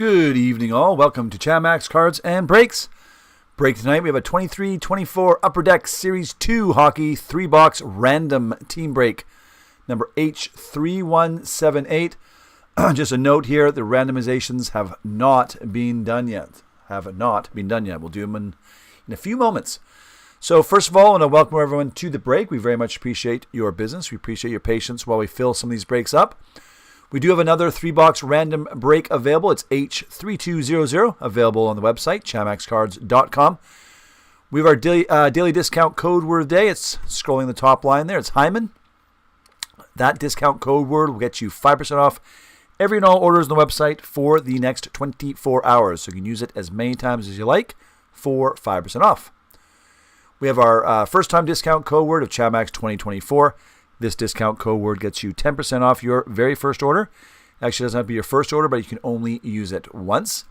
Good evening, all. Welcome to Chamax Cards and Breaks. Break tonight, we have a 23-24 Upper Deck Series 2 Hockey 3-box random team break. Number H3178. Just a note here, the randomizations have not been done yet. We'll do them in a few moments. So first of all, I want to welcome everyone to the break. We very much appreciate your business. We appreciate your patience while we fill some of these breaks up. We do have another 3-box random break available. It's H3200, available on the website, chamaxcards.com. We have our daily discount code word of the day. It's scrolling the top line there. It's Hyman. That discount code word will get you 5% off every and all orders on the website for the next 24 hours. So you can use it as many times as you like for 5% off. We have our first-time discount code word of Chamax 2024. This discount code word gets you 10% off your very first order. Actually, it doesn't have to be your first order, but you can only use it once.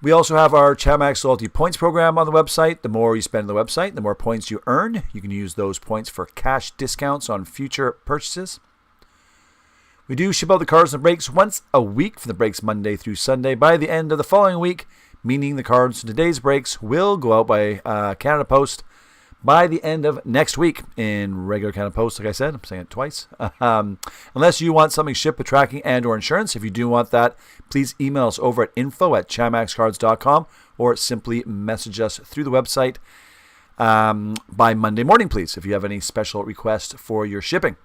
We also have our Chamax Loyalty Points program on the website. The more you spend on the website, the more points you earn. You can use those points for cash discounts on future purchases. We do ship out the cards and breaks once a week for the breaks Monday through Sunday. By the end of the following week, meaning the cards for today's breaks will go out by Canada Post by the end of next week in regular Canada Post. Like I said, I'm saying it twice. Unless you want something shipped with tracking and or insurance. If you do want that, please email us over at info@chamaxcards.com or simply message us through the website by Monday morning, please, if you have any special requests for your shipping.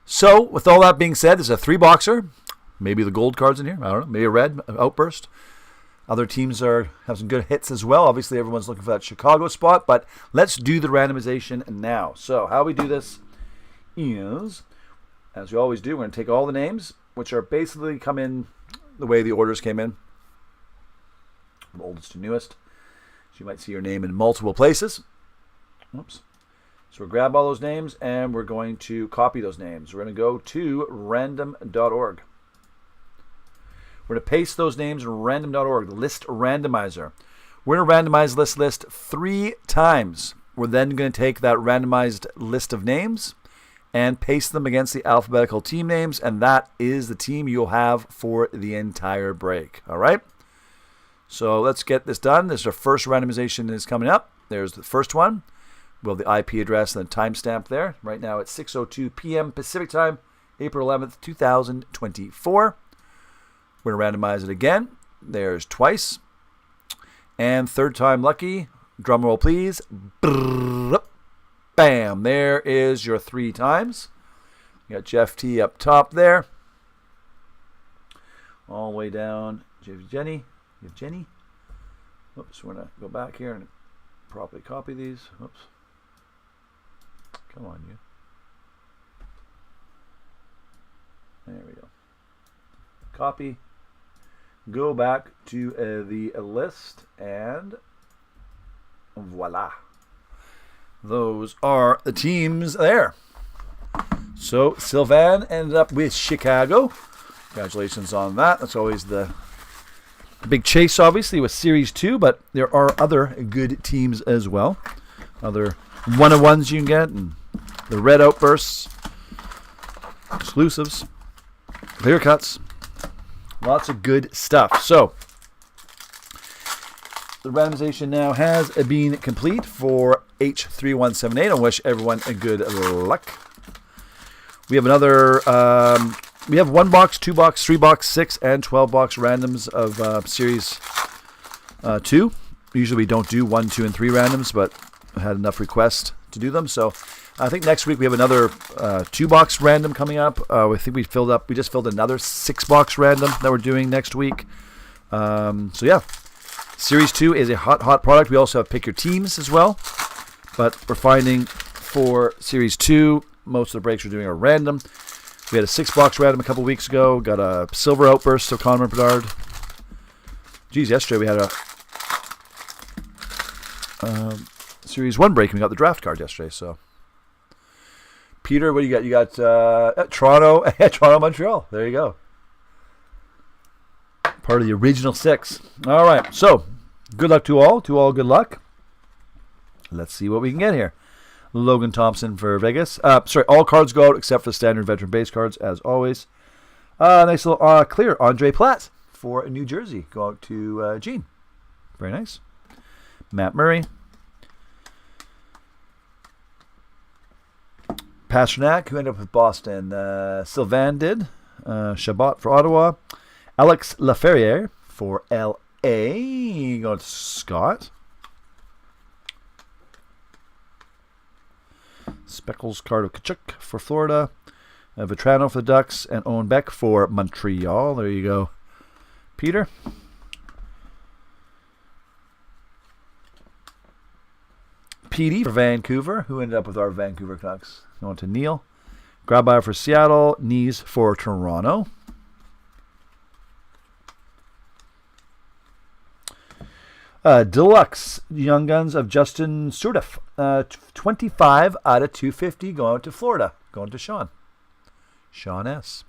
So, with all that being said, there's a 3-boxer. Maybe the gold cards in here. I don't know. Maybe a red outburst. Other teams have some good hits as well. Obviously, everyone's looking for that Chicago spot, but let's do the randomization now. So how we do this is, as we always do, we're going to take all the names, which are basically come in the way the orders came in, from oldest to newest. So you might see your name in multiple places. Oops. So we'll grab all those names, and we're going to copy those names. We're going to go to random.org. We're going to paste those names in random.org, the list randomizer. We're going to randomize this list 3 times. We're then going to take that randomized list of names and paste them against the alphabetical team names, and that is the team you'll have for the entire break. All right? So let's get this done. This is our first randomization is coming up. There's the first one. We'll have the IP address and the timestamp there. Right now it's 6:02 p.m. Pacific time, April 11th, 2024. We're going to randomize it again. There's twice. And third time lucky. Drum roll, please. Bam. There is your 3 times. You got Jeff T up top there. All the way down. Jenny. You have Jenny. Oops. We're going to go back here and properly copy these. Oops. Come on, you. There we go. Copy. Go back to the list, and voila. Those are the teams there. So Sylvan ended up with Chicago. Congratulations on that. That's always the big chase, obviously, with Series 2, but there are other good teams as well. Other one-on-ones you can get, and the red outbursts, exclusives, clear cuts. Lots of good stuff. So, the randomization now has been complete for H3178. I wish everyone a good luck. We have another, we have 1-box, 2-box, 3-box, 6, and 12-box randoms of Series 2. Usually we don't do 1, 2, and 3 randoms, but I had enough requests to do them. So, I think next week we have another 2-box random coming up. I think we just filled another 6-box random that we're doing next week. So yeah, Series 2 is a hot product. We also have pick your teams as well. But we're finding for Series 2, most of the breaks we're doing are random. We had a 6-box random a couple weeks ago. Got a silver outburst of Connor Bedard. Geez, yesterday we had a Series 1 break and we got the draft card yesterday, so. Peter, what do you got? You got Toronto, Toronto, Montreal. There you go. Part of the original 6. All right. So, good luck to all. To all, good luck. Let's see what we can get here. Logan Thompson for Vegas. Sorry, all cards go out except for the standard veteran base cards, as always. Nice little clear. Andre Platt for New Jersey. Go out to Gene. Very nice. Matt Murray. Pasternak, who ended up with Boston. Sylvain did. Chabot for Ottawa. Alex Laferriere for L.A. Go to Scott. Speckles, card of Kachuk for Florida. Vetrano for the Ducks. And Owen Beck for Montreal. There you go, Peter. PD for Vancouver, who ended up with our Vancouver Canucks. Going to Neil. Grabauer for Seattle. Knees for Toronto. Deluxe Young Guns of Justin Surdif. 25 out of 250 going out to Florida. Going to Sean. Sean S.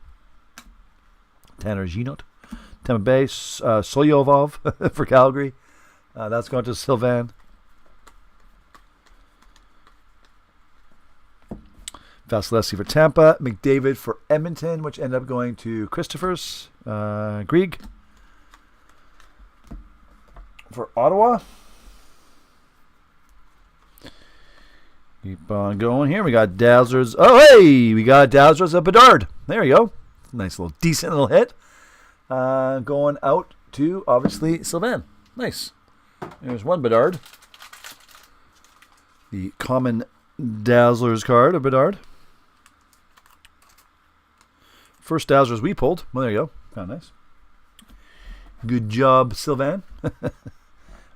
Tanner Ginot. Tampa Bay. Solyovov for Calgary. That's going to Sylvain. Vasilevsky for Tampa. McDavid for Edmonton, which ended up going to Christophers. Grieg for Ottawa. Keep on going here. We got Dazzlers. Oh, hey! We got Dazzlers of Bedard. There you go. Nice little, decent little hit. Going out to, obviously, Sylvain. Nice. There's one Bedard. The common Dazzlers card of Bedard. First Dazzlers we pulled. Well, there you go. Kind of nice. Good job, Sylvain.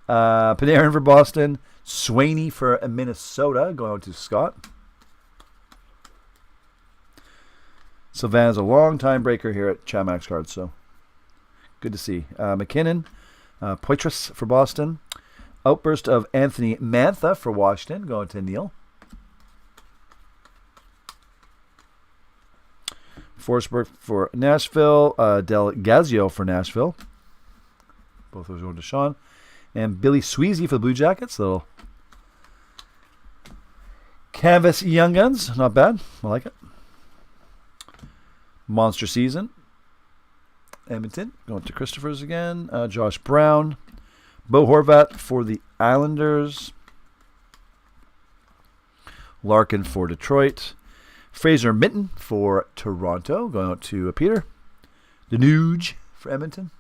Panarin for Boston. Sweeney for Minnesota. Going out to Scott. Sylvain's a long-time breaker here at Chamax Cards, so good to see. McKinnon. Poitras for Boston. Outburst of Anthony Mantha for Washington. Going to Neil. Forsberg for Nashville. Del Gazio for Nashville. Both those going to Sean. And Billy Sweezy for the Blue Jackets. Little Canvas Young Guns. Not bad. I like it. Monster Season. Edmonton. Going to Christophers again. Josh Brown. Bo Horvat for the Islanders. Larkin for Detroit. Fraser Minton for Toronto. Going out to Peter. Danuge for Edmonton,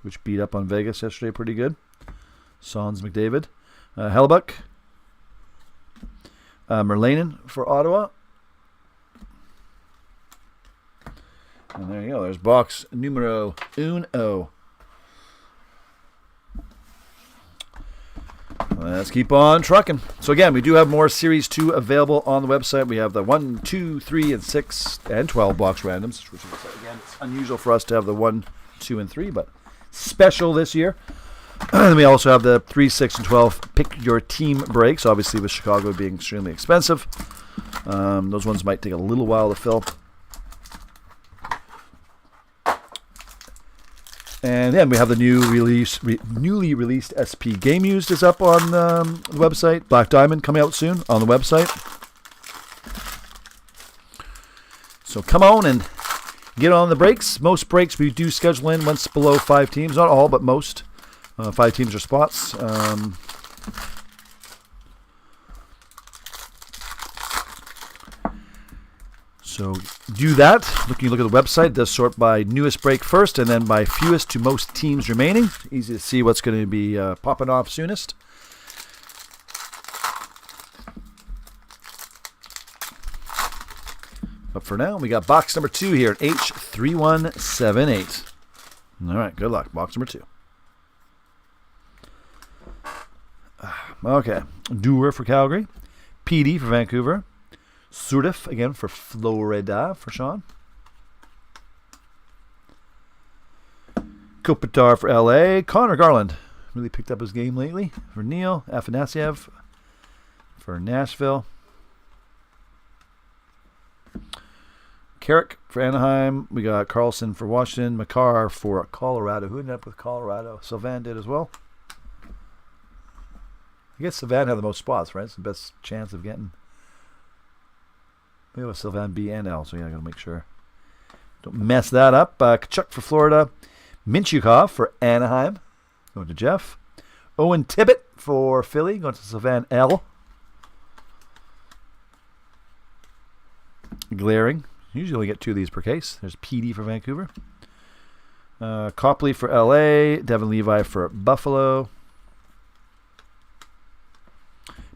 which beat up on Vegas yesterday pretty good. Sans McDavid. Hellebuck. Merlanen for Ottawa. And there you go. There's box numero uno. Let's keep on trucking. So again, we do have more Series 2 available on the website. We have the 1, 2, 3, and 6, and 12 box randoms, which is, again, it's unusual for us to have the 1, 2, and 3, but special this year. And we also have the 3, 6, and 12 pick your team breaks, obviously with Chicago being extremely expensive. Those ones might take a little while to fill. And then we have the newly released SP Game Used is up on the website. Black Diamond coming out soon on the website. So come on and get on the breaks. Most breaks we do schedule in once below 5 teams. Not all, but most. 5 teams or spots. So do that. Look at the website. It does sort by newest break first and then by fewest to most teams remaining. Easy to see what's going to be popping off soonest. But for now, we got box number 2 here at H3178. All right, good luck. Box number 2. Okay. Doer for Calgary. PD for Vancouver. Surdif, again, for Florida, for Sean. Kopitar for LA. Connor Garland really picked up his game lately. For Neil. Afanasyev for Nashville. Carrick for Anaheim. We got Carlson for Washington. Makar for Colorado. Who ended up with Colorado? Sylvain did as well. I guess Sylvain had the most spots, right? It's the best chance of getting We have a Sylvan B and L, so yeah, I got to make sure. Don't mess that up. Kachuk for Florida. Minchukov for Anaheim. Going to Jeff. Owen Tibbett for Philly. Going to Sylvan L. Glaring. Usually only get 2 of these per case. There's PD for Vancouver. Copley for LA. Devin Levi for Buffalo.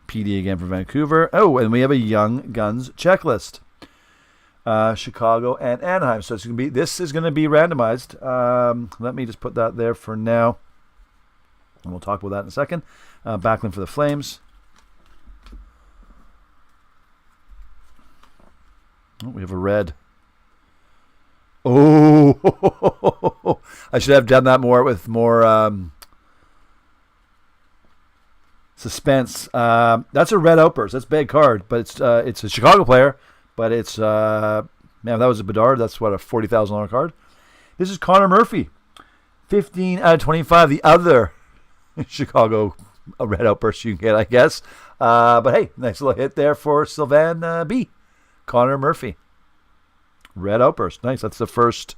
PD again for Vancouver. Oh, and we have a Young Guns checklist. Chicago and Anaheim. So this is going to be randomized. Let me just put that there for now. And we'll talk about that in a second. Backlund for the Flames. Oh, we have a red. Oh, I should have done that with more suspense. That's a red outburst. That's a bad card, but it's a Chicago player. But it's man, that was a Bedard. That's what, a $40,000 card. This is Connor Murphy, 15 out of 25. The other Chicago red outburst you can get, I guess. But hey, nice little hit there for Sylvan B. Connor Murphy. Red outburst. Nice. That's the first,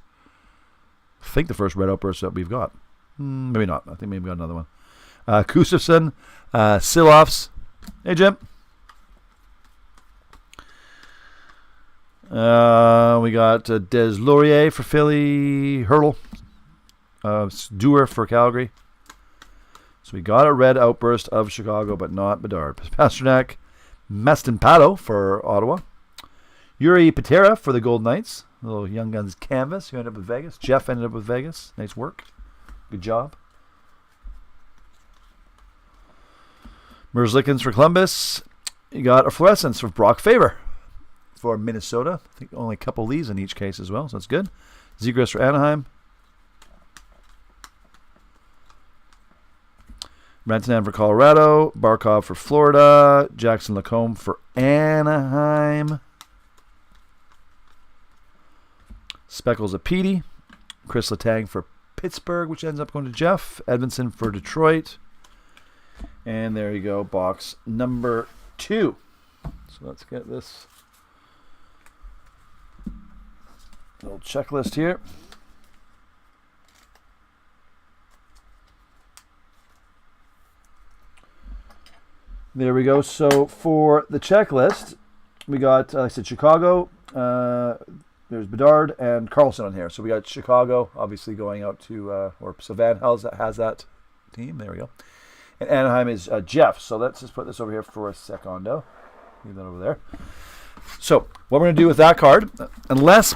I think the first red outburst that we've got. Maybe not. I think maybe we got another one. Gustafsson, Silovs. Hey, Jim. We got Des Laurier for Philly. Hurdle. Dewar for Calgary. So we got a red outburst of Chicago, but not Bedard. Pasternak. Mastinpato for Ottawa. Yuri Patera for the Golden Knights. A little Young Guns canvas. Who ended up with Vegas. Jeff ended up with Vegas. Nice work. Good job. Merzlikins for Columbus. You got a fluorescence for Brock Faber for Minnesota. I think only a couple of these in each case as well, so that's good. Zegras for Anaheim. Rantanen for Colorado. Barkov for Florida. Jackson Lacombe for Anaheim. Speckles of Petey. Chris Letang for Pittsburgh, which ends up going to Jeff. Edmondson for Detroit. And there you go, box number 2. So let's get this little checklist here. There we go. So for the checklist, we got, like I said, Chicago. There's Bedard and Carlson on here. So we got Chicago, obviously going out to, or Sylvan has that team. There we go. And Anaheim is Jeff. So let's just put this over here for a secondo. Leave that over there. So what we're going to do with that card, unless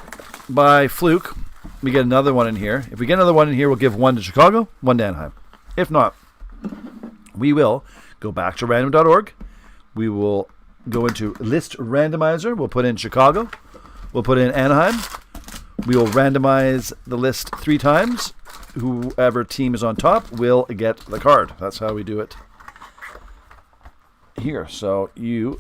by fluke we get another one in here. If we get another one in here, we'll give one to Chicago, one to Anaheim. If not, we will go back to random.org. We will go into list randomizer. We'll put in Chicago. We'll put in Anaheim. We will randomize the list 3 times. Whoever team is on top will get the card. That's how we do it here. So you,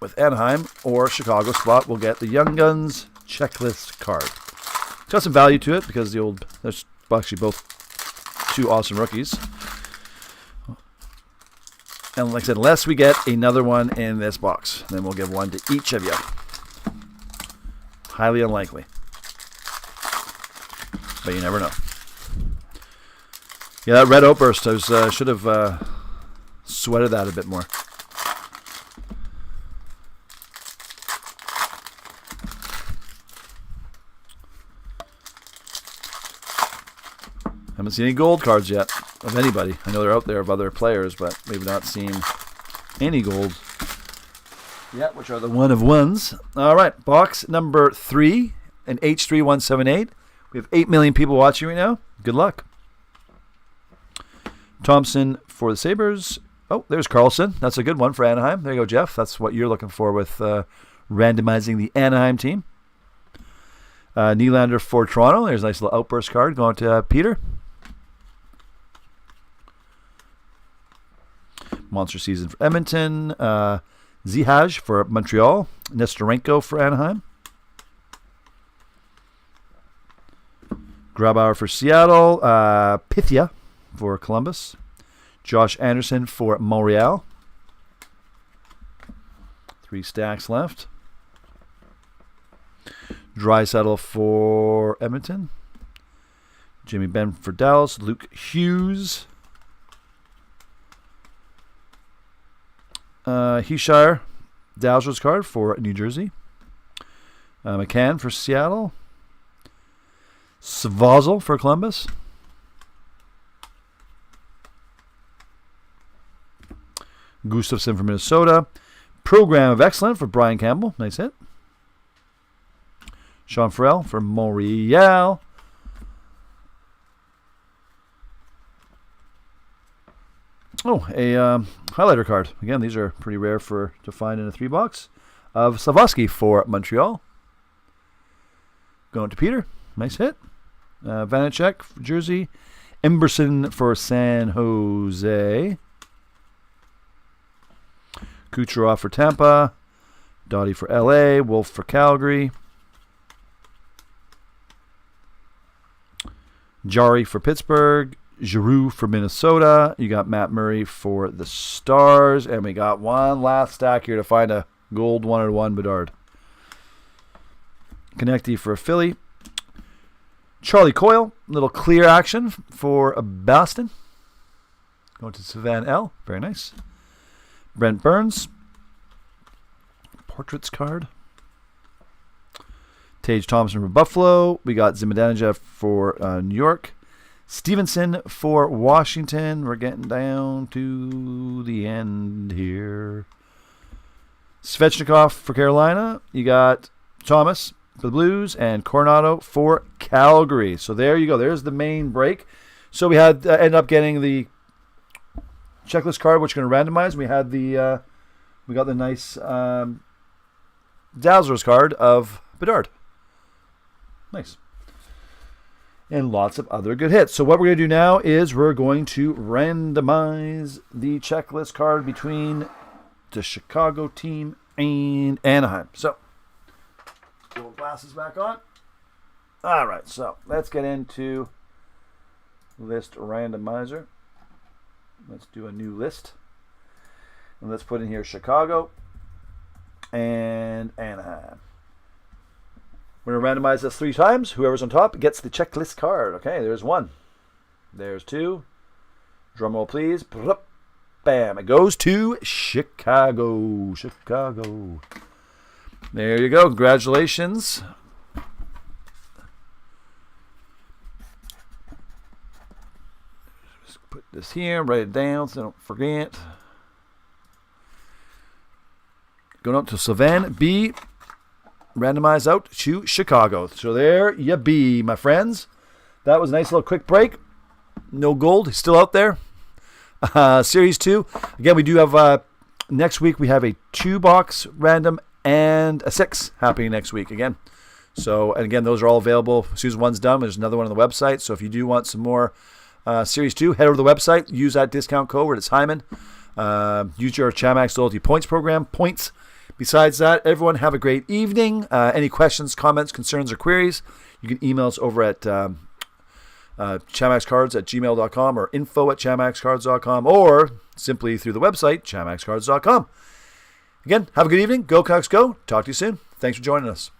with Anaheim or Chicago spot, will get the Young Guns checklist card. It's got some value to it because there's actually both 2 awesome rookies. And like I said, unless we get another one in this box, then we'll give one to each of you. Highly unlikely. But you never know. Yeah, that red outburst, I should have sweated that a bit more. Haven't seen any gold cards yet of anybody. I know they're out there of other players, but we've not seen any gold yet, which are the one of ones. All right, box number 3, an H3178. We have 8 million people watching right now. Good luck. Thompson for the Sabres. Oh, there's Carlson. That's a good one for Anaheim. There you go, Jeff. That's what you're looking for with randomizing the Anaheim team. Nylander for Toronto. There's a nice little outburst card going to Peter. Monster season for Edmonton. Zihaj for Montreal. Nestorenko for Anaheim. Grabauer for Seattle. Pythia for Columbus. Josh Anderson for Montreal. 3 stacks left. Draisaitl for Edmonton. Jimmy Benn for Dallas. Luke Hughes. Heeshire, Dowser's card for New Jersey. McCann for Seattle. Svozil for Columbus. Gustafson for Minnesota. Program of Excellence for Brian Campbell. Nice hit. Sean Farrell for Montreal. Oh, a highlighter card. Again, these are pretty rare to find in a 3-box. Of Slafkovsky for Montreal. Going to Peter. Nice hit. Vanacek for Jersey. Emberson for San Jose. Kucherov for Tampa. Doughty for LA. Wolf for Calgary. Jari for Pittsburgh. Giroux for Minnesota. You got Matt Murray for the Stars. And we got one last stack here to find a gold 101 Bedard. Konecny for Philly. Charlie Coyle. Little clear action for Boston. Going to Savan L. Very nice. Brent Burns. Portraits card. Tage Thompson for Buffalo. We got Zibanejad for New York. Stevenson for Washington. We're getting down to the end here. Svechnikov for Carolina. You got Thomas for the Blues and Coronado for Calgary. So there you go. There's the main break. So we had ended up getting the checklist card, which we're going to randomize. We had we got the nice Dazzlers card of Bedard. Nice. And lots of other good hits. So what we're going to do now is we're going to randomize the checklist card between the Chicago team and Anaheim. So, pull glasses back on. All right, so let's get into list randomizer. Let's do a new list. And let's put in here Chicago and Anaheim. We're going to randomize this 3 times. Whoever's on top gets the checklist card. Okay, there's 1. There's 2. Drum roll, please. Bam. It goes to Chicago. Chicago. There you go. Congratulations. Just put this here. Write it down so I don't forget. Going up to Savannah B. Randomized out to Chicago. So there you be, my friends. That was a nice little quick break. No gold. Still out there. Series 2. Again, we do have next week. We have a 2-box random and a 6 happening next week again. So, and again, those are all available as soon as one's done. There's another one on the website. So if you do want some more Series 2, head over to the website. Use that discount code where it's Hyman. Use your Chamax Loyalty Points program. Points. Besides that, everyone have a great evening. Any questions, comments, concerns, or queries, you can email us over at chamaxcards@gmail.com or info@chamaxcards.com or simply through the website, chamaxcards.com. Again, have a good evening. Go Canucks Go. Talk to you soon. Thanks for joining us.